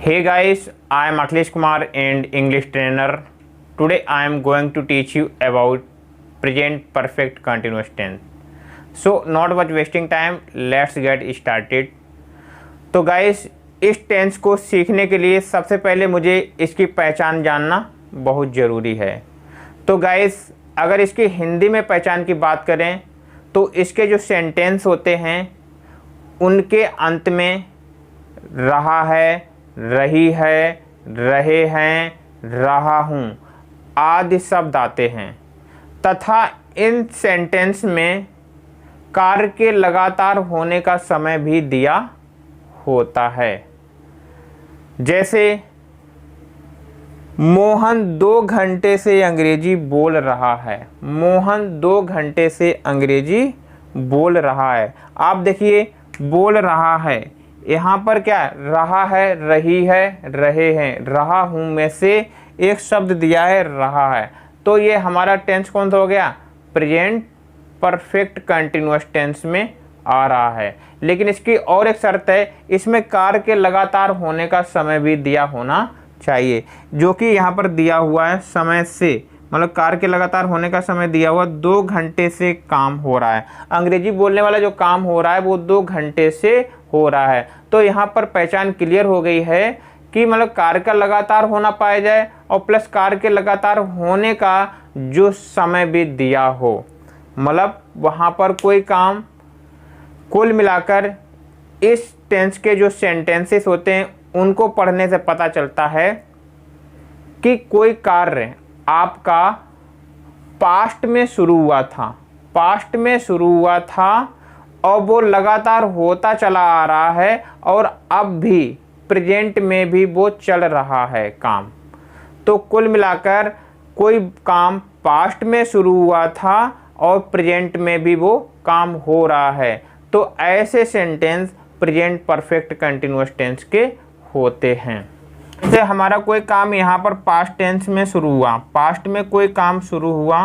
Hey guys, I am Akhilesh Kumar and English trainer. Today I am going to teach you about present perfect continuous tense. So not much wasting time, let's get started. तो guys इस tense को सीखने के लिए सबसे पहले मुझे इसकी पहचान जानना बहुत ज़रूरी है। तो गाइस अगर इसकी हिंदी में पहचान की बात करें तो इसके जो सेंटेंस होते हैं उनके अंत में रहा है, रही है, रहे हैं, रहा हूँ आदि शब्द आते हैं तथा इन सेंटेंस में कार्य के लगातार होने का समय भी दिया होता है। जैसे मोहन 2 घंटे से अंग्रेजी बोल रहा है। मोहन 2 घंटे से अंग्रेजी बोल रहा है। आप देखिए बोल रहा है, यहाँ पर क्या रहा है, रही है, रहे हैं, रहा हूँ में से एक शब्द दिया है रहा है। तो ये हमारा टेंस कौन सा हो गया? प्रेजेंट परफेक्ट कंटिन्यूअस टेंस में आ रहा है। लेकिन इसकी और एक शर्त है, इसमें कार्य के लगातार होने का समय भी दिया होना चाहिए, जो कि यहाँ पर दिया हुआ है समय से, मतलब कार्य के लगातार होने का समय दिया हुआ 2 घंटे से काम हो रहा है। अंग्रेजी बोलने वाला जो काम हो रहा है वो 2 घंटे से हो रहा है। तो यहाँ पर पहचान क्लियर हो गई है कि मतलब कार्य का लगातार होना पाया जाए और प्लस कार्य के लगातार होने का जो समय भी दिया हो, मतलब वहाँ पर कोई काम। कुल मिलाकर इस टेंस के जो सेंटेंसेस होते हैं उनको पढ़ने से पता चलता है कि कोई कार्य आपका पास्ट में शुरू हुआ था, पास्ट में शुरू हुआ था और वो लगातार होता चला आ रहा है और अब भी प्रेजेंट में भी वो चल रहा है काम। तो कुल मिलाकर कोई काम पास्ट में शुरू हुआ था और प्रेजेंट में भी वो काम हो रहा है। तो ऐसे sentence present perfect continuous tense के होते हैं। जैसे हमारा कोई काम यहाँ पर पास्ट टेंस में शुरू हुआ, पास्ट में कोई काम शुरू हुआ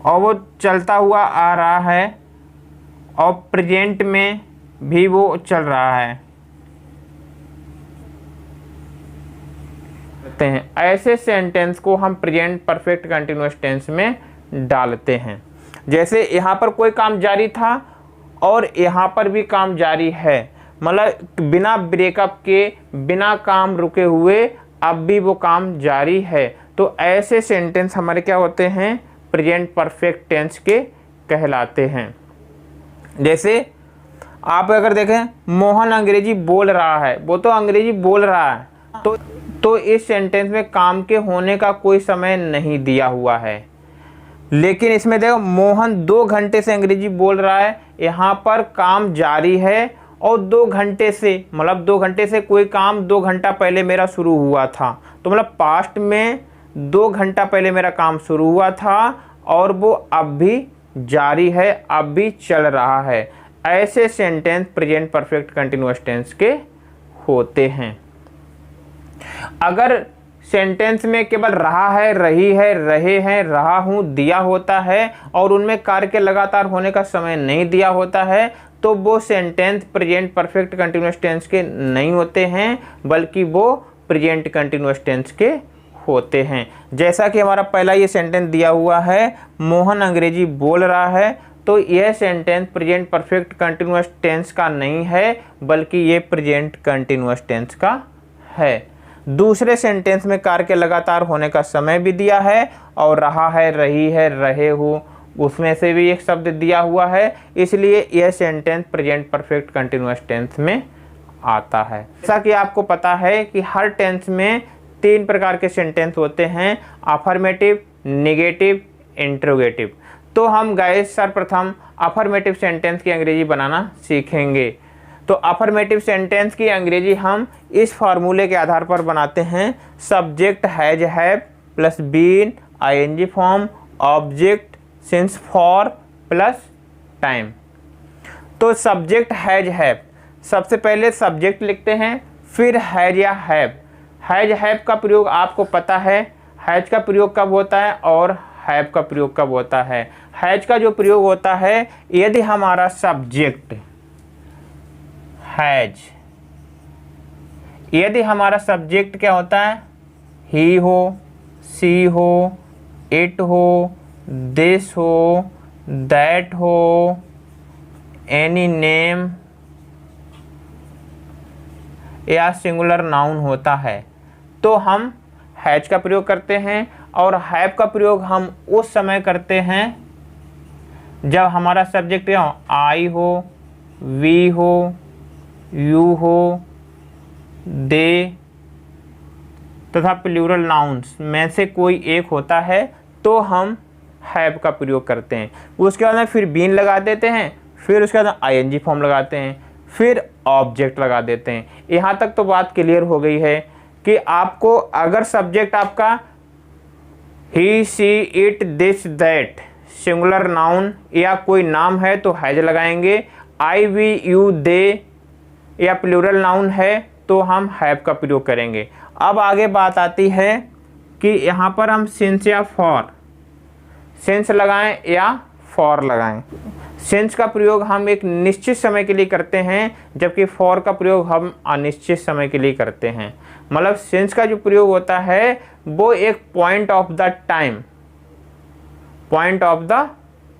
और वो चलता हुआ आ रहा है और प्रेजेंट में भी वो चल रहा है। ऐसे सेंटेंस को हम प्रेजेंट परफेक्ट कंटिन्यूअस टेंस में डालते हैं। जैसे यहाँ पर कोई काम जारी था और यहाँ पर भी काम जारी है, मतलब बिना ब्रेकअप के, बिना काम रुके हुए अब भी वो काम जारी है। तो ऐसे सेंटेंस हमारे क्या होते हैं? प्रेजेंट परफेक्ट टेंस के कहलाते हैं। जैसे आप अगर देखें मोहन अंग्रेजी बोल रहा है, वो तो अंग्रेजी बोल रहा है, तो इस सेंटेंस में काम के होने का कोई समय नहीं दिया हुआ है। लेकिन इसमें देखो मोहन 2 घंटे से अंग्रेजी बोल रहा है, यहाँ पर काम जारी है और 2 घंटे से, मतलब 2 घंटे से कोई काम 2 घंटा पहले मेरा शुरू हुआ था। तो मतलब पास्ट में 2 घंटा पहले मेरा काम शुरू हुआ था और वो अब भी जारी है, अब भी चल रहा है। ऐसे sentence present perfect continuous tense के होते हैं। अगर सेंटेंस में केवल रहा है, रही है, रहे हैं, रहा हूँ दिया होता है और उनमें कार्य के लगातार होने का समय नहीं दिया होता है, तो वो sentence present perfect continuous tense के नहीं होते हैं, बल्कि वो प्रेजेंट कंटिन्यूअस टेंस के होते हैं। जैसा कि हमारा पहला ये सेंटेंस दिया हुआ है, मोहन अंग्रेजी बोल रहा है, तो यह sentence present perfect continuous tense का नहीं है, बल्कि ये प्रेजेंट कंटिन्यूअस टेंस का है। दूसरे सेंटेंस में कार्य के लगातार होने का समय भी दिया है और रहा है, रही है, रहे हो उसमें से भी एक शब्द दिया हुआ है, इसलिए यह sentence present perfect continuous tense में आता है। जैसा कि आपको पता है कि हर टेंस में 3 प्रकार के सेंटेंस होते हैं, अफर्मेटिव, नेगेटिव, इंट्रोगेटिव। तो हम गाइस सर्वप्रथम अफर्मेटिव सेंटेंस की अंग्रेजी बनाना सीखेंगे। तो अफर्मेटिव सेंटेंस की अंग्रेजी हम इस फार्मूले के आधार पर बनाते हैं, subject has, have plus been, ING form, object since, for plus time. तो सब्जेक्ट हैज, हैव, सबसे पहले सब्जेक्ट लिखते हैं, फिर हैज या हैव। हैज हैव का प्रयोग आपको पता है, हैज का प्रयोग कब होता है और हैव का प्रयोग कब होता है। हैज का जो प्रयोग होता है यदि हमारा सब्जेक्ट हैज यदि हमारा सब्जेक्ट क्या होता है, ही हो, सी हो, इट हो, दिस हो, दैट हो, एनी नेम या सिंगुलर नाउन होता है, तो हम हैज का प्रयोग करते हैं। और हैव का प्रयोग हम उस समय करते हैं जब हमारा सब्जेक्ट क्या हो, आई हो, वी हो, यू हो, दे तथा प्लूरल नाउन्स में से कोई एक होता है तो हम हैव का प्रयोग करते हैं। उसके बाद में फिर बीन लगा देते हैं, फिर उसके बाद आईएनजी फॉर्म लगाते हैं, फिर ऑब्जेक्ट लगा देते हैं। यहाँ तक तो बात क्लियर हो गई है कि आपको अगर सब्जेक्ट आपका he, she, it, this, that singular noun या कोई नाम है तो हैज लगाएंगे, आई, वी, यू, दे या प्लूरल नाउन है तो हम हैव का प्रयोग करेंगे। अब आगे बात आती है कि यहाँ पर हम सिंस या फॉर, सिंस लगाएं या फॉर लगाएं। सिंस का प्रयोग हम एक निश्चित समय के लिए करते हैं, जबकि फॉर का प्रयोग हम अनिश्चित समय के लिए करते हैं। मतलब सिंस का जो प्रयोग होता है वो एक point of the time, point of the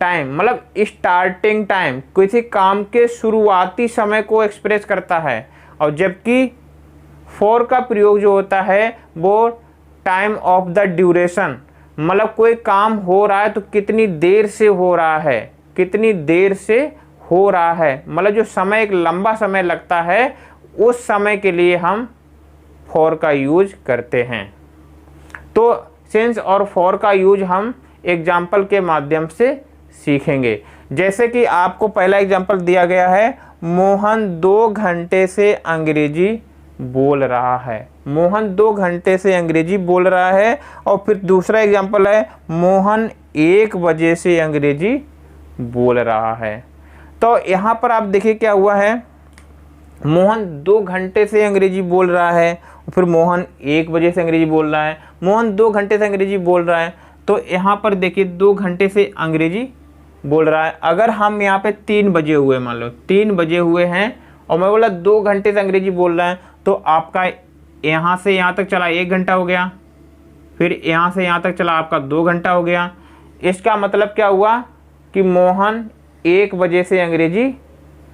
time मतलब स्टार्टिंग टाइम, किसी काम के शुरुआती समय को एक्सप्रेस करता है। और जबकि फॉर का प्रयोग जो होता है वो टाइम ऑफ द ड्यूरेशन, मतलब कोई काम हो रहा है तो कितनी देर से हो रहा है, कितनी देर से हो रहा है, मतलब जो समय एक लंबा समय लगता है उस समय के लिए हम फॉर का यूज करते हैं। तो सिंस और फॉर का यूज हम एग्जाम्पल के माध्यम से सीखेंगे। जैसे कि आपको पहला एग्जाम्पल दिया गया है, मोहन 2 घंटे से अंग्रेजी बोल रहा है। मोहन 2 घंटे से अंग्रेजी बोल रहा है। और फिर दूसरा एग्जाम्पल है, मोहन 1 बजे से अंग्रेजी बोल रहा है। तो यहाँ पर आप देखिए क्या हुआ है, मोहन 2 घंटे से अंग्रेजी बोल रहा है, फिर मोहन 1 बजे से अंग्रेजी बोल रहा है, मोहन 2 घंटे से अंग्रेजी बोल रहा है। तो यहाँ पर देखिए 2 घंटे से अंग्रेजी बोल रहा है। अगर हम यहाँ पे 3 बजे हुए, मान लो 3 बजे हुए हैं और मैं बोला 2 घंटे से अंग्रेजी बोल रहा है, तो आपका यहाँ से यहाँ तक चला 1 घंटा हो गया, फिर यहाँ से यहाँ तक चला आपका 2 घंटा हो गया। इसका मतलब क्या हुआ कि मोहन 1 बजे से अंग्रेजी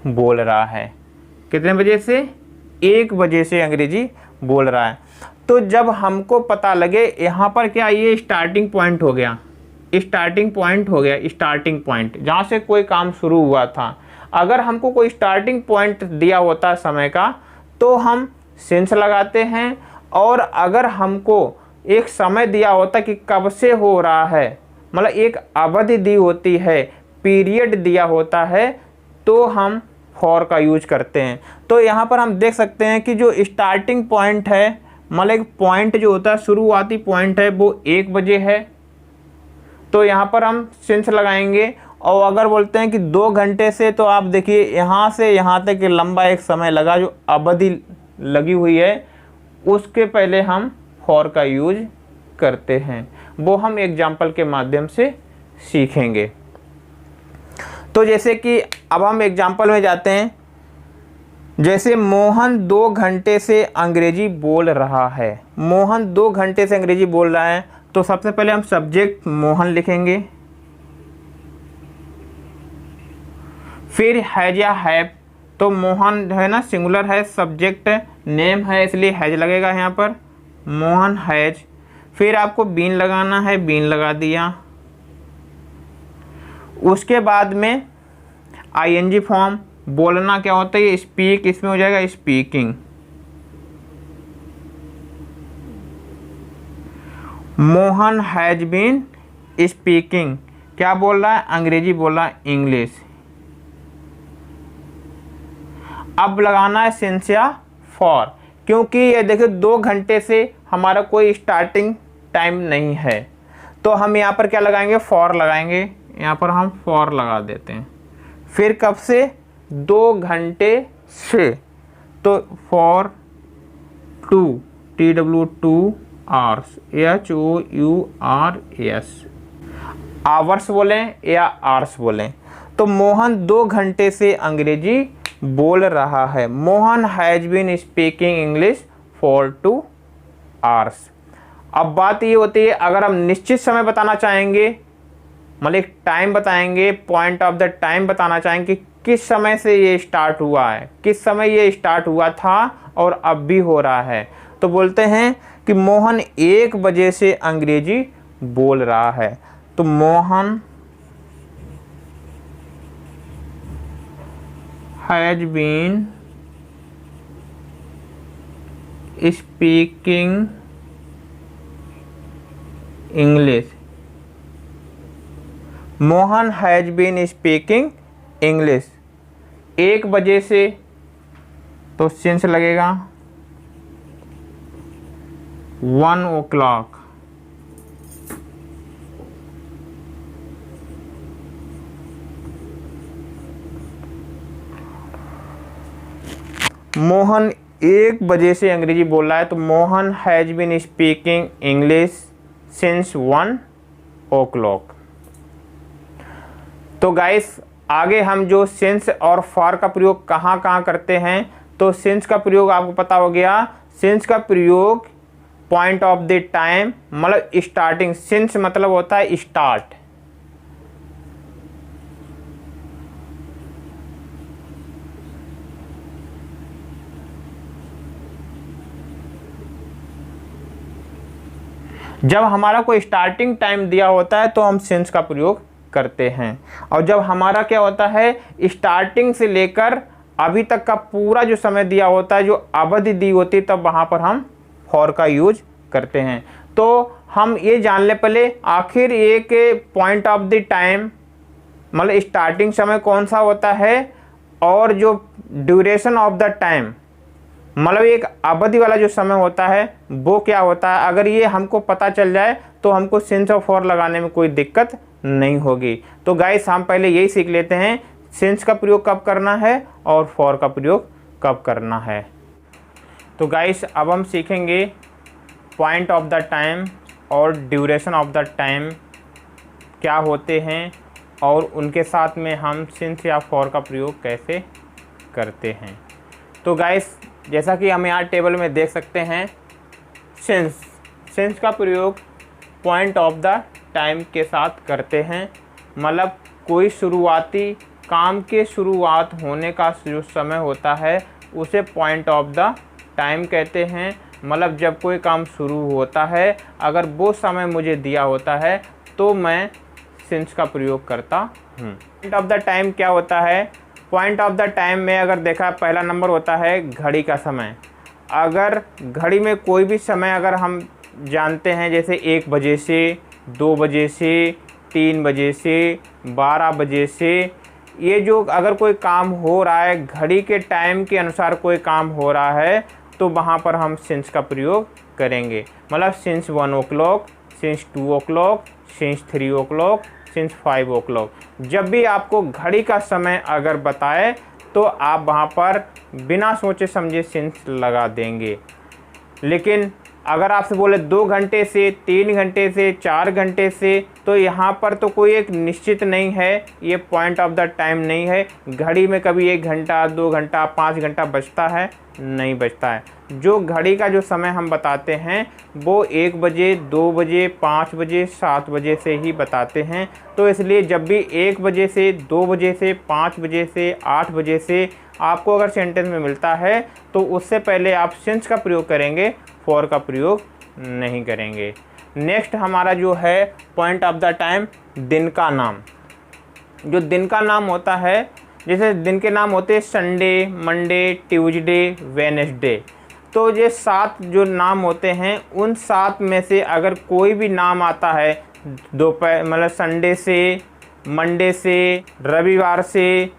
बोल रहा है। कितने बजे से? 1 बजे से अंग्रेजी बोल रहा है। तो जब हमको पता लगे यहाँ पर क्या, ये स्टार्टिंग पॉइंट हो गया, स्टार्टिंग पॉइंट हो गया, स्टार्टिंग पॉइंट जहाँ से कोई काम शुरू हुआ था। अगर हमको कोई स्टार्टिंग पॉइंट दिया होता है समय का तो हम सिंस लगाते हैं, और अगर हमको एक समय दिया होता कि कब से हो रहा है, मतलब एक अवधि दी होती है, पीरियड दिया होता है, तो हम फॉर का यूज करते हैं। तो यहाँ पर हम देख सकते हैं कि जो स्टार्टिंग पॉइंट है, मतलब एक पॉइंट जो होता है, शुरुआती पॉइंट है, वो 1 बजे है, तो यहाँ पर हम सिंस लगाएंगे। और अगर बोलते हैं कि 2 घंटे से, तो आप देखिए यहाँ से यहाँ तक लंबा एक समय लगा, जो अवधि लगी हुई है, उसके पहले हम फॉर का यूज करते हैं। वो हम एग्जाम्पल के माध्यम से सीखेंगे। तो जैसे कि अब हम एग्जाम्पल में जाते हैं। जैसे मोहन 2 घंटे से अंग्रेजी बोल रहा है। मोहन 2 घंटे से अंग्रेजी बोल रहा है, तो सबसे पहले हम सब्जेक्ट मोहन लिखेंगे, फिर हैज या हैव। तो मोहन है ना सिंगुलर है, सब्जेक्ट नेम है, इसलिए हैज लगेगा यहाँ पर, मोहन हैज। फिर आपको बीन लगाना है, बीन लगा दिया। उसके बाद में आईएनजी फॉर्म, बोलना क्या होता है, स्पीक, इसमें हो जाएगा speaking. Mohan has been speaking, क्या बोल रहा है, अंग्रेजी बोल रहा है, इंग्लिश। अब लगाना है सिंस या फॉर, क्योंकि ये देखिए 2 घंटे से हमारा कोई स्टार्टिंग टाइम नहीं है, तो हम यहाँ पर क्या लगाएंगे, फॉर लगाएंगे। यहाँ पर हम फॉर लगा देते हैं। फिर कब से, 2 घंटे से, तो for 2, TW2 hours, HOURS, hours बोलें या आवर्स बोलें। तो मोहन 2 घंटे से अंग्रेजी बोल रहा है। Mohan has been speaking English 42 hours. अब बात ये होती है, अगर हम निश्चित समय बताना चाहेंगे, मतलब एक टाइम बताएंगे, पॉइंट ऑफ द टाइम बताना चाहेंगे कि किस समय से ये स्टार्ट हुआ है, किस समय ये स्टार्ट हुआ था और अब भी हो रहा है, तो बोलते हैं कि मोहन 1 बजे से अंग्रेजी बोल रहा है। तो Mohan has been speaking English. Mohan has been speaking English. 1 बजे से तो सिंस लगेगा 1 o'clock। मोहन 1 बजे से अंग्रेजी बोल रहा है, तो Mohan has been speaking English since 1 o'clock। तो गाइस आगे हम जो सिंस और फॉर का प्रयोग कहाँ कहाँ करते हैं, तो सिंस का प्रयोग आपको पता हो गया। सिंस का प्रयोग पॉइंट ऑफ द टाइम, मतलब स्टार्टिंग। सिंस मतलब होता है स्टार्ट। जब हमारा कोई स्टार्टिंग टाइम दिया होता है तो हम सिंस का प्रयोग करते हैं, और जब हमारा क्या होता है स्टार्टिंग से लेकर अभी तक का पूरा जो समय दिया होता है, जो अवधि दी होती है, तब वहाँ पर हम फॉर का यूज करते हैं। तो हम ये जान ले पहले आखिर एक पॉइंट ऑफ द टाइम, मतलब स्टार्टिंग समय कौन सा होता है, और जो ड्यूरेशन ऑफ द टाइम, मतलब एक अवधि वाला जो समय होता है वो क्या होता है। अगर ये हमको पता चल जाए तो हमको सिंस और फॉर लगाने में कोई दिक्कत नहीं होगी। तो गाइस हम पहले यही सीख लेते हैं सिंस का प्रयोग कब करना है और फॉर का प्रयोग कब करना है। तो गाइस अब हम सीखेंगे पॉइंट ऑफ द टाइम और ड्यूरेशन ऑफ द टाइम क्या होते हैं, और उनके साथ में हम सिंस या फॉर का प्रयोग कैसे करते हैं। तो गाइस जैसा कि हम यहाँ टेबल में देख सकते हैं, सिंस का प्रयोग पॉइंट ऑफ द टाइम के साथ करते हैं, मतलब कोई शुरुआती काम के शुरुआत होने का जो समय होता है उसे पॉइंट ऑफ द टाइम कहते हैं। मतलब जब कोई काम शुरू होता है, अगर वो समय मुझे दिया होता है तो मैं सिंस का प्रयोग करता हूँ। पॉइंट ऑफ द टाइम क्या होता है, पॉइंट ऑफ द टाइम में अगर देखा पहला नंबर होता है घड़ी का समय। अगर घड़ी में कोई भी समय अगर हम जानते हैं, जैसे 1 बजे से, 2 बजे से, 3 बजे से, 12 बजे से, ये जो अगर कोई काम हो रहा है घड़ी के टाइम के अनुसार कोई काम हो रहा है, तो वहाँ पर हम सिंस का प्रयोग करेंगे। मतलब since 1 o'clock, since 2 o'clock, since 3 o'clock, since 5 o'clock। जब भी आपको घड़ी का समय अगर बताए तो आप वहाँ पर बिना सोचे समझे सिंस लगा देंगे। लेकिन अगर आपसे बोले 2 घंटे से, 3 घंटे से, 4 घंटे से, तो यहाँ पर तो कोई एक निश्चित नहीं है, ये पॉइंट ऑफ द टाइम नहीं है। घड़ी में कभी 1 घंटा, 2 घंटा, 5 घंटा बचता है, नहीं बचता है। जो घड़ी का जो समय हम बताते हैं वो 1 बजे, 2 बजे, 5 बजे, 7 बजे से ही बताते हैं। तो इसलिए जब भी 1 बजे से, 2 बजे से, 5 बजे से, 8 बजे से आपको अगर सेंटेंस में मिलता है तो उससे पहले आप सिंस का प्रयोग करेंगे, फॉर का प्रयोग नहीं करेंगे। नेक्स्ट हमारा जो है पॉइंट ऑफ द टाइम दिन का नाम। जो दिन का नाम होता है, जैसे दिन के नाम होते हैं संडे, मंडे, ट्यूसडे, वेडनेसडे। तो ये 7 जो नाम होते हैं, उन 7 में से अगर कोई भी नाम आता है दोपहर, मतलब संडे से, मंडे से, रविवार से,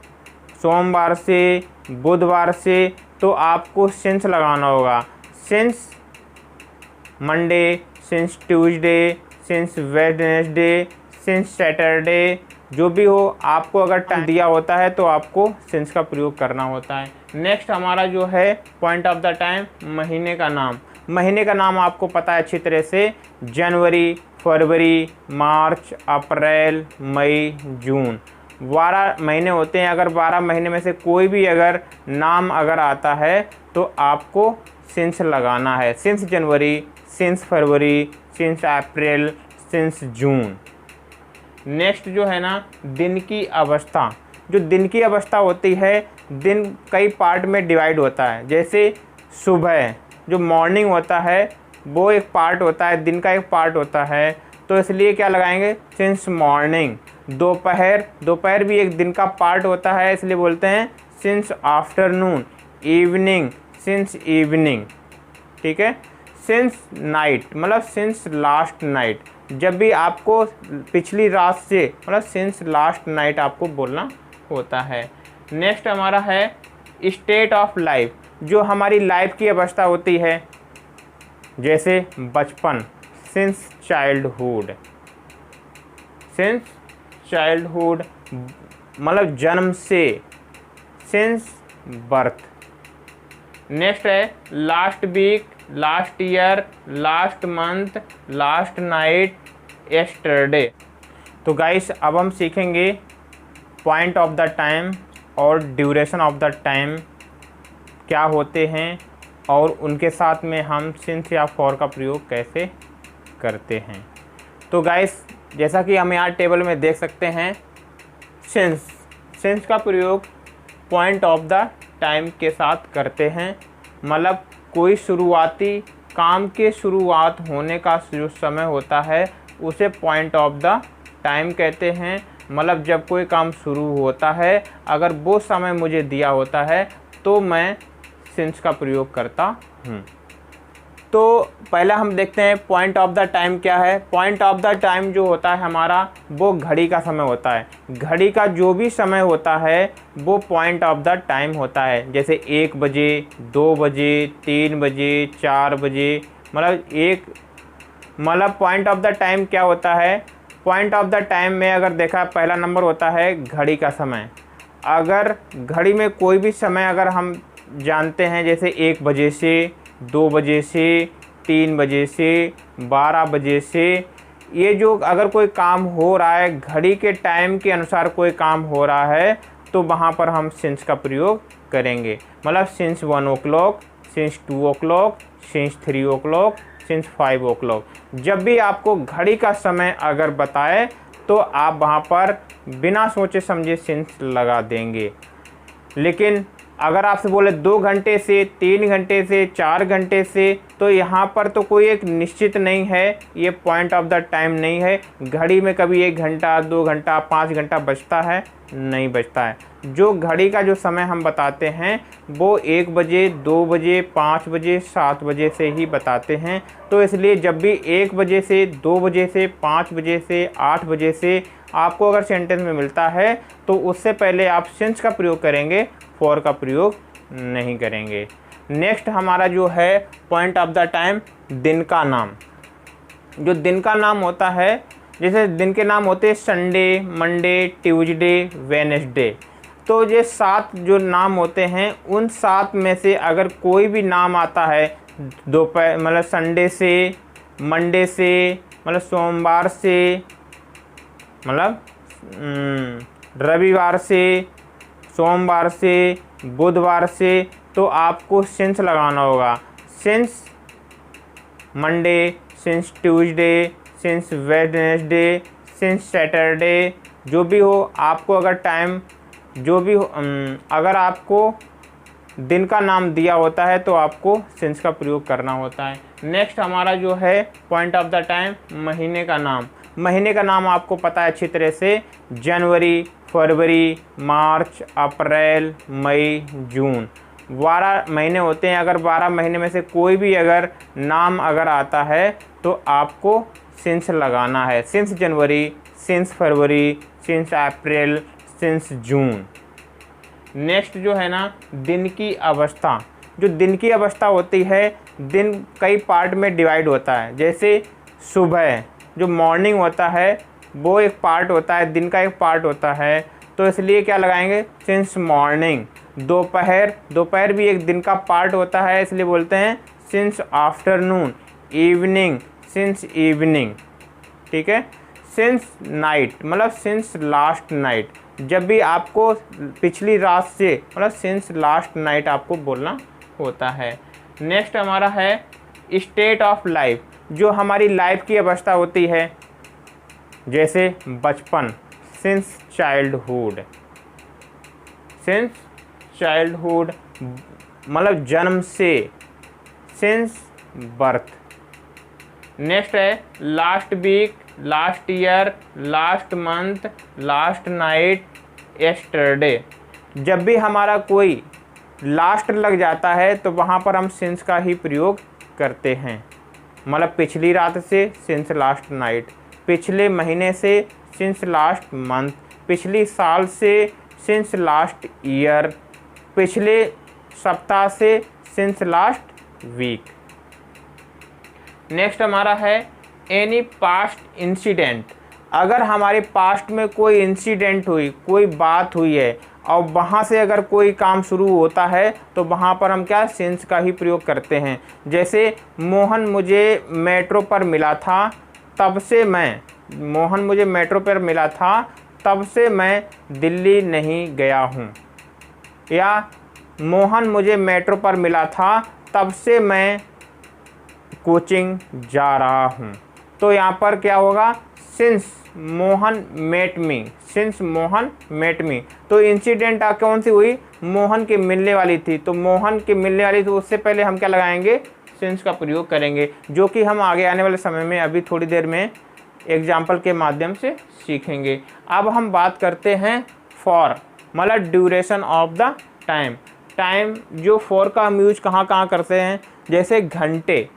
सोमवार से, बुधवार से, तो आपको सिंस लगाना होगा। Since Monday, since Tuesday, since Wednesday, since Saturday, जो भी हो, आपको अगर टाइम दिया होता है तो आपको सिंस का प्रयोग करना होता है। नेक्स्ट हमारा जो है पॉइंट ऑफ द टाइम महीने का नाम। महीने का नाम आपको पता है अच्छी तरह से, जनवरी, फरवरी, मार्च, अप्रैल, मई, जून, 12 महीने होते हैं। अगर 12 महीने में से कोई भी अगर नाम अगर आता है तो आपको सिंस लगाना है। Since January, since February, since April, since June. Next जो है ना, दिन की अवस्था। जो दिन की अवस्था होती है, दिन कई पार्ट में डिवाइड होता है। जैसे सुबह जो मॉर्निंग होता है वो एक पार्ट होता है, दिन का एक पार्ट होता है, तो इसलिए क्या लगाएंगे, सिंस मॉर्निंग। दोपहर, दोपहर भी एक दिन का पार्ट होता है, इसलिए बोलते हैं since afternoon. Evening, since evening, ठीक है। सिंस नाइट मतलब सिंस लास्ट नाइट। जब भी आपको पिछली रात से मतलब सिंस लास्ट नाइट आपको बोलना होता है। नेक्स्ट हमारा है स्टेट ऑफ लाइफ, जो हमारी लाइफ की अवस्था होती है। जैसे बचपन, सिंस चाइल्डहुड। सिंस चाइल्डहुड मतलब जन्म से, सिंस बर्थ। नेक्स्ट है last week, last year, last month, last night, yesterday. तो गाइस अब हम सीखेंगे पॉइंट ऑफ द टाइम और ड्यूरेशन ऑफ द टाइम क्या होते हैं, और उनके साथ में हम सिंस या फॉर का प्रयोग कैसे करते हैं। तो गाइस जैसा कि हम यहाँ टेबल में देख सकते हैं, सिंस, सिंस का प्रयोग पॉइंट ऑफ द टाइम के साथ करते हैं। मतलब कोई शुरुआती काम के शुरुआत होने का जो समय होता है उसे पॉइंट ऑफ द टाइम कहते हैं। मतलब जब कोई काम शुरू होता है, अगर वो समय मुझे दिया होता है तो मैं सिंस का प्रयोग करता हूँ। तो पहला हम देखते हैं पॉइंट ऑफ द टाइम क्या है। पॉइंट ऑफ द टाइम जो होता है हमारा, वो घड़ी का समय होता है। घड़ी का जो भी समय होता है वो पॉइंट ऑफ द टाइम होता है। जैसे 1 बजे, 2 बजे, 3 बजे, 4 बजे, मतलब पॉइंट ऑफ द टाइम क्या होता है। पॉइंट ऑफ द टाइम में अगर देखा, पहला नंबर होता है घड़ी का समय। अगर घड़ी में कोई भी समय अगर हम जानते हैं, जैसे 1 बजे से, 2 बजे से, 3 बजे से, 12 बजे से, ये जो अगर कोई काम हो रहा है घड़ी के टाइम के अनुसार कोई काम हो रहा है, तो वहाँ पर हम सिंस का प्रयोग करेंगे। मतलब since 1 o'clock, since 2 o'clock, since 3 o'clock, since 5 o'clock। जब भी आपको घड़ी का समय अगर बताए तो आप वहाँ पर बिना सोचे समझे सिंस लगा देंगे। लेकिन अगर आपसे बोले 2 घंटे से, 3 घंटे से, 4 घंटे से, तो यहाँ पर तो कोई एक निश्चित नहीं है, ये पॉइंट ऑफ द टाइम नहीं है। घड़ी में कभी 1 घंटा, 2 घंटा, 5 घंटा बचता है, नहीं बचता है। जो घड़ी का जो समय हम बताते हैं वो 1 बजे, 2 बजे, 5 बजे, 7 बजे से ही बताते हैं। तो इसलिए जब भी 1 बजे से, 2 बजे से, 5 बजे से, 8 बजे से आपको अगर सेंटेंस में मिलता है तो उससे पहले आप सिंस का प्रयोग करेंगे, फॉर का प्रयोग नहीं करेंगे। नेक्स्ट हमारा जो है पॉइंट ऑफ द टाइम, दिन का नाम। जो दिन का नाम होता है, जैसे दिन के नाम होते हैं संडे, मंडे, ट्यूसडे, वेडनेसडे। तो ये 7 जो नाम होते हैं, उन 7 में से अगर कोई भी नाम आता है दोपहर, मतलब संडे से, मंडे से, मतलब सोमवार से, मतलब रविवार से, सोमवार से, बुधवार से, तो आपको सिंस लगाना होगा। Since Monday, since Tuesday, since Wednesday, since Saturday, जो भी हो आपको अगर टाइम जो भी हो, अगर आपको दिन का नाम दिया होता है तो आपको सिंस का प्रयोग करना होता है। नेक्स्ट हमारा जो है पॉइंट ऑफ द टाइम, महीने का नाम। महीने का नाम आपको पता है अच्छी तरह से, जनवरी, फरवरी, मार्च, अप्रैल, मई, जून। 12 महीने होते हैं। अगर 12 महीने में से कोई भी अगर नाम अगर आता है तो आपको सिंस लगाना है। Since January, since February, since April, since June. Next जो है ना, दिन की अवस्था। जो दिन की अवस्था होती है, दिन कई पार्ट में डिवाइड होता है। जैसे सुबह जो मॉर्निंग होता है वो एक पार्ट होता है, दिन का एक पार्ट होता है, तो इसलिए क्या लगाएंगे, सिंस मॉर्निंग। दोपहर, दोपहर भी एक दिन का पार्ट होता है, इसलिए बोलते हैं since afternoon. Evening, since evening, ठीक है। सिंस नाइट मतलब सिंस लास्ट नाइट। जब भी आपको पिछली रात से मतलब सिंस लास्ट नाइट आपको बोलना होता है। नेक्स्ट हमारा है स्टेट ऑफ लाइफ, जो हमारी लाइफ की अवस्था होती है, जैसे बचपन, सिंस चाइल्डहुड, सिंस चाइल्डहुड मतलब जन्म से, सिंस बर्थ। नेक्स्ट है last week, last year, last month, last night, yesterday. जब भी हमारा कोई लास्ट लग जाता है तो वहाँ पर हम सिंस का ही प्रयोग करते हैं, मतलब पिछली रात से सिंस लास्ट नाइट, पिछले महीने से सिंस लास्ट मंथ, पिछली साल से सिंस लास्ट ईयर, पिछले सप्ताह से सिंस लास्ट वीक। नेक्स्ट हमारा है एनी पास्ट इंसिडेंट। अगर हमारे पास्ट में कोई इंसिडेंट हुई, कोई बात हुई है और वहाँ से अगर कोई काम शुरू होता है तो वहाँ पर हम क्या सिंस का ही प्रयोग करते हैं। जैसे मोहन मुझे मेट्रो पर मिला था, तब से मैं, मोहन मुझे मेट्रो पर मिला था तब से मैं दिल्ली नहीं गया हूँ, या मोहन मुझे मेट्रो पर मिला था तब से मैं कोचिंग जा रहा हूँ। तो यहाँ पर क्या होगा, since Mohan met me, since Mohan met me. तो इंसिडेंट कौन सी हुई, मोहन के मिलने वाली थी, तो मोहन के मिलने वाली थी, उससे पहले हम क्या लगाएंगे, सिंस का प्रयोग करेंगे, जो कि हम आगे आने वाले समय में अभी थोड़ी देर में एग्जाम्पल के माध्यम से सीखेंगे। अब हम बात करते हैं फॉर, मतलब duration of the time. Time जो फॉर का हम यूज कहाँ कहाँ करते हैं, जैसे घंटे,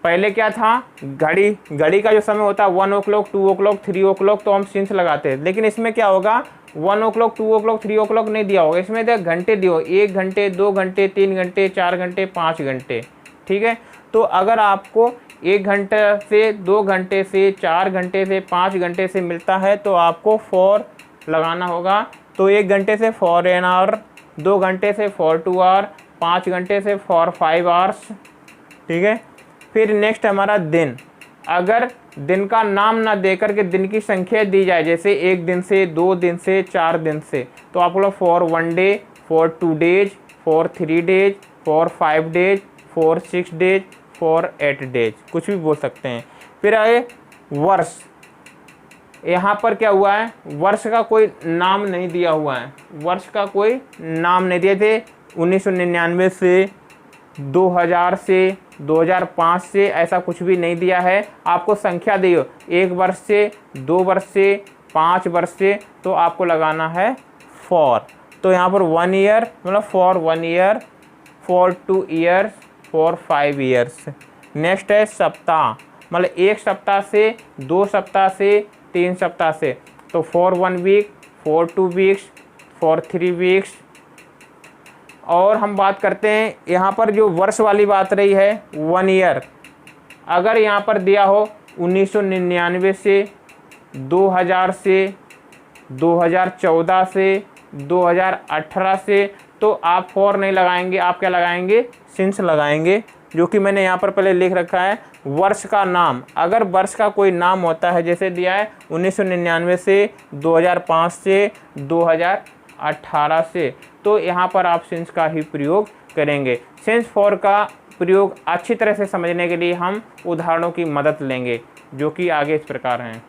पहले क्या था, घड़ी का जो समय होता है 1 o'clock, 2 o'clock, 3 o'clock, तो हम सिंस लगाते हैं। लेकिन इसमें क्या होगा, 1 o'clock, 2 o'clock, 3 o'clock नहीं दिया होगा, इसमें तो घंटे दिए हो, 1 घंटे, 2 घंटे, 3 घंटे, 4 घंटे, 5 घंटे। ठीक है, तो अगर आपको 1 घंटे से, 2 घंटे से, 4 घंटे से, 5 घंटे से मिलता है तो आपको फॉर लगाना होगा। तो 1 घंटे से फॉर एन आवर, 2 घंटे से फॉर 2 आवर, 5 घंटे से फॉर 5 आवर्स। ठीक है, फिर नेक्स्ट हमारा दिन। अगर दिन का नाम ना दे करके दिन की संख्या दी जाए, जैसे 1 दिन से, 2 दिन से, 4 दिन से, तो आप लोग for 1 day, for 2 days, for 3 days, for 5 days, for 6 days, for 8 days, कुछ भी बोल सकते हैं। फिर आए वर्ष। यहाँ पर क्या हुआ है, वर्ष का कोई नाम नहीं दिया हुआ है, वर्ष का कोई नाम नहीं दिए थे। 1999 से, 2000 से, 2005 से, ऐसा कुछ भी नहीं दिया है। आपको संख्या दियो, 1 वर्ष से, 2 वर्ष से, 5 वर्ष से, तो आपको लगाना है फॉर। तो यहाँ पर 1 ईयर मतलब for 1 year, for 2 years, for 5 years. Next है सप्ताह, मतलब 1 सप्ताह से, 2 सप्ताह से, 3 सप्ताह से, तो for 1 week, for 2 weeks, for 3 weeks. और हम बात करते हैं यहाँ पर जो वर्ष वाली बात रही है 1 ईयर, अगर यहाँ पर दिया हो 1999 से, 2000 से, 2014 से, 2018 से, तो आप फॉर नहीं लगाएंगे, आप क्या लगाएंगे, सिंस लगाएंगे, जो कि मैंने यहाँ पर पहले लिख रखा है। वर्ष का नाम, अगर वर्ष का कोई नाम होता है, जैसे दिया है 1999 से, 2005 से, 2018 से, तो यहाँ पर आप सिंस का ही प्रयोग करेंगे। सिंस फॉर का प्रयोग अच्छी तरह से समझने के लिए हम उदाहरणों की मदद लेंगे, जो कि आगे इस प्रकार हैं।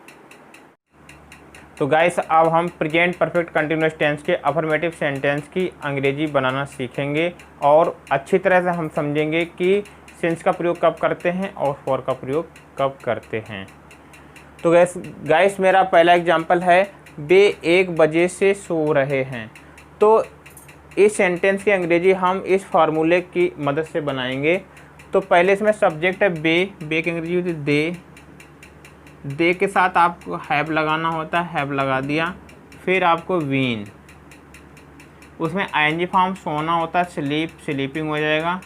तो गाइस, अब हम प्रेजेंट परफेक्ट कंटिन्यूअस टेंस के अफर्मेटिव सेंटेंस की अंग्रेजी बनाना सीखेंगे और अच्छी तरह से हम समझेंगे कि सिंस का प्रयोग कब करते हैं और फॉर का प्रयोग कब करते हैं। तो गाइस मेरा पहला एग्जाम्पल है, वे 1 बजे से सो रहे हैं। तो इस सेंटेंस की अंग्रेजी हम इस फार्मूले की मदद से बनाएंगे। तो पहले इसमें सब्जेक्ट है बे की अंग्रेजी होती है दे के साथ आपको हैव लगाना होता है, हैव लगा दिया। फिर आपको वीन, उसमें आईएनजी फॉर्म सोना होता है, स्लीप, स्लीपिंग हो जाएगा।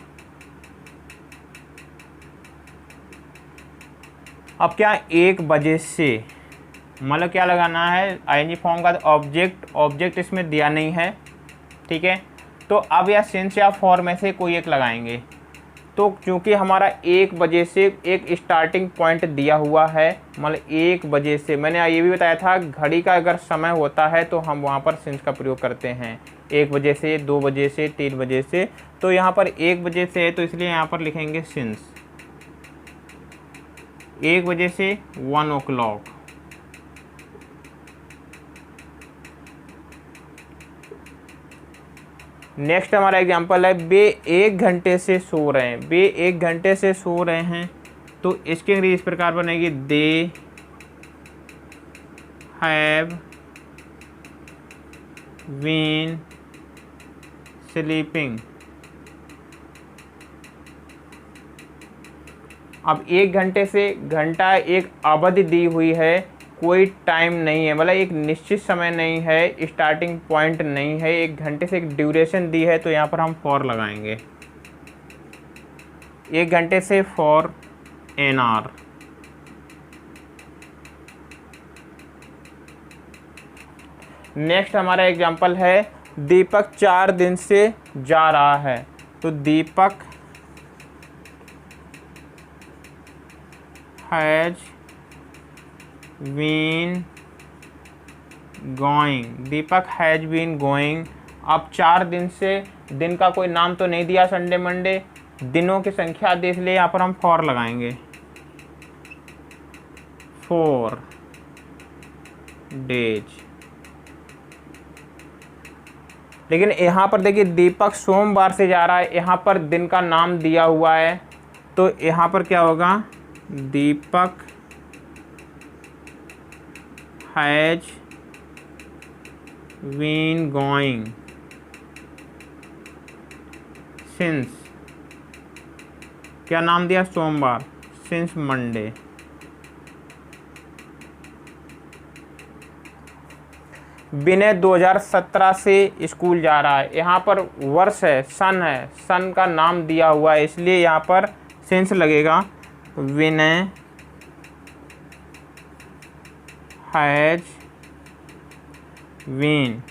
अब क्या 1 बजे से, मतलब क्या लगाना है, आईएनजी फॉर्म का ऑब्जेक्ट इसमें दिया नहीं है। ठीक है, तो अब या सिंस या फॉर में से कोई एक लगाएंगे। तो क्योंकि हमारा 1 बजे से एक स्टार्टिंग पॉइंट दिया हुआ है, मतलब 1 बजे से, मैंने ये भी बताया था घड़ी का अगर समय होता है तो हम वहाँ पर सिंस का प्रयोग करते हैं। 1 बजे से, 2 बजे से, 3 बजे से। तो यहाँ पर 1 बजे से है तो इसलिए यहाँ पर लिखेंगे सिंस 1 बजे से 1 o'clock। नेक्स्ट हमारा एग्जांपल है वे 1 घंटे से सो रहे हैं। वे 1 घंटे से सो रहे हैं तो इसकी अंग्रेजी इस प्रकार बनेगी दे हैव बीन स्लीपिंग। अब 1 घंटे से, घंटा एक अवधि दी हुई है, कोई टाइम नहीं है, मतलब एक निश्चित समय नहीं है, स्टार्टिंग पॉइंट नहीं है, 1 घंटे से एक ड्यूरेशन दी है तो यहाँ पर हम फॉर लगाएंगे। 1 घंटे से फॉर एन आवर। नेक्स्ट हमारा एग्जांपल है दीपक 4 दिन से जा रहा है। तो Deepak has been going. Deepak has been going. अब 4 दिन से, दिन का कोई नाम तो नहीं दिया, संडे मंडे, दिनों की संख्या दे, इसलिए यहाँ पर हम फॉर लगाएंगे 4 डेज। लेकिन यहाँ पर देखिए दीपक सोमवार से जा रहा है, यहाँ पर दिन का नाम दिया हुआ है तो यहाँ पर क्या होगा, दीपक हैज बीन गोइंग सिंस, क्या नाम दिया, सोमवार, सिंस मंडे। विनय 2017 से स्कूल जा रहा है। यहाँ पर वर्ष है, सन है, सन का नाम दिया हुआ है इसलिए यहाँ पर सिंस लगेगा। Vinay has been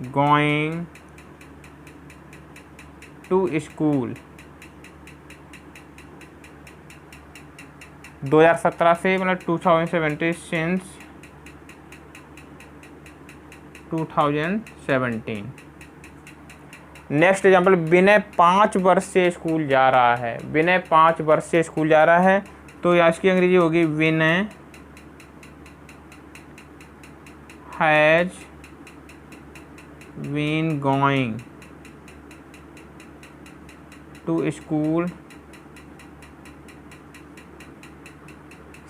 going to school 2017 से, मतलब 2017 सिंस 2017। नेक्स्ट एग्जाम्पल विनय 5 वर्ष से स्कूल जा रहा है। विनय 5 वर्ष से स्कूल जा रहा है तो इसकी अंग्रेजी होगी Vinay has been going to school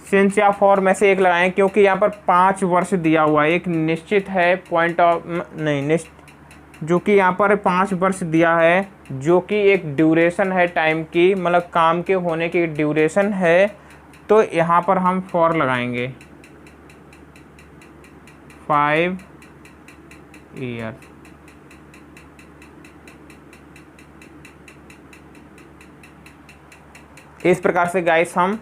since या फॉर में से एक लगाएं क्योंकि यहाँ पर 5 वर्ष दिया हुआ है, एक निश्चित है पॉइंट ऑफ नहीं, जो कि यहाँ पर 5 वर्ष दिया है जो कि एक ड्यूरेशन है टाइम की, मतलब काम के होने की ड्यूरेशन है तो यहाँ पर हम फॉर लगाएंगे 5 ईयर। इस प्रकार से गाइस हम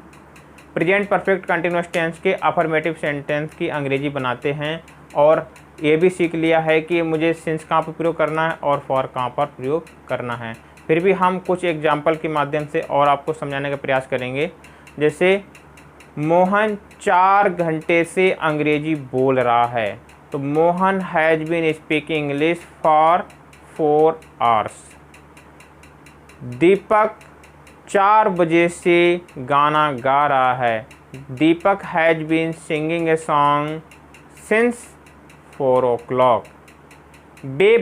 प्रेजेंट परफेक्ट कंटिन्यूअस टेंस के अफर्मेटिव सेंटेंस की अंग्रेजी बनाते हैं और ये भी सीख लिया है कि मुझे सिंस कहाँ पर प्रयोग करना है और फॉर कहाँ पर प्रयोग करना है। फिर भी हम कुछ एग्जाम्पल के माध्यम से और आपको समझाने का प्रयास करेंगे। जैसे मोहन 4 घंटे से अंग्रेजी बोल रहा है तो Mohan has been speaking English for 4 hours. Deepak 4 बजे से गाना गा रहा है। Deepak has been singing a song since 4 o'clock। वे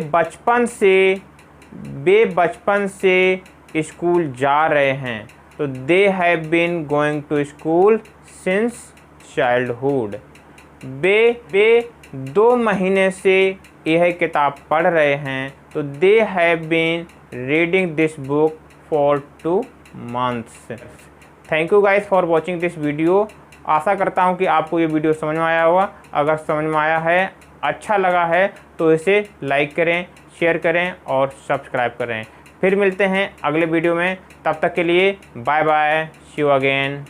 बचपन से स्कूल जा रहे हैं तो they have been going to school since childhood. वे 2 महीने से यह किताब पढ़ रहे हैं तो they have been reading this book for 2 months। Thank you guys for watching this video. आशा करता हूँ कि आपको ये वीडियो समझ में आया होगा। अगर समझ में आया है, अच्छा लगा है तो इसे लाइक करें, शेयर करें और सब्सक्राइब करें। फिर मिलते हैं अगले वीडियो में, तब तक के लिए bye bye, see you again.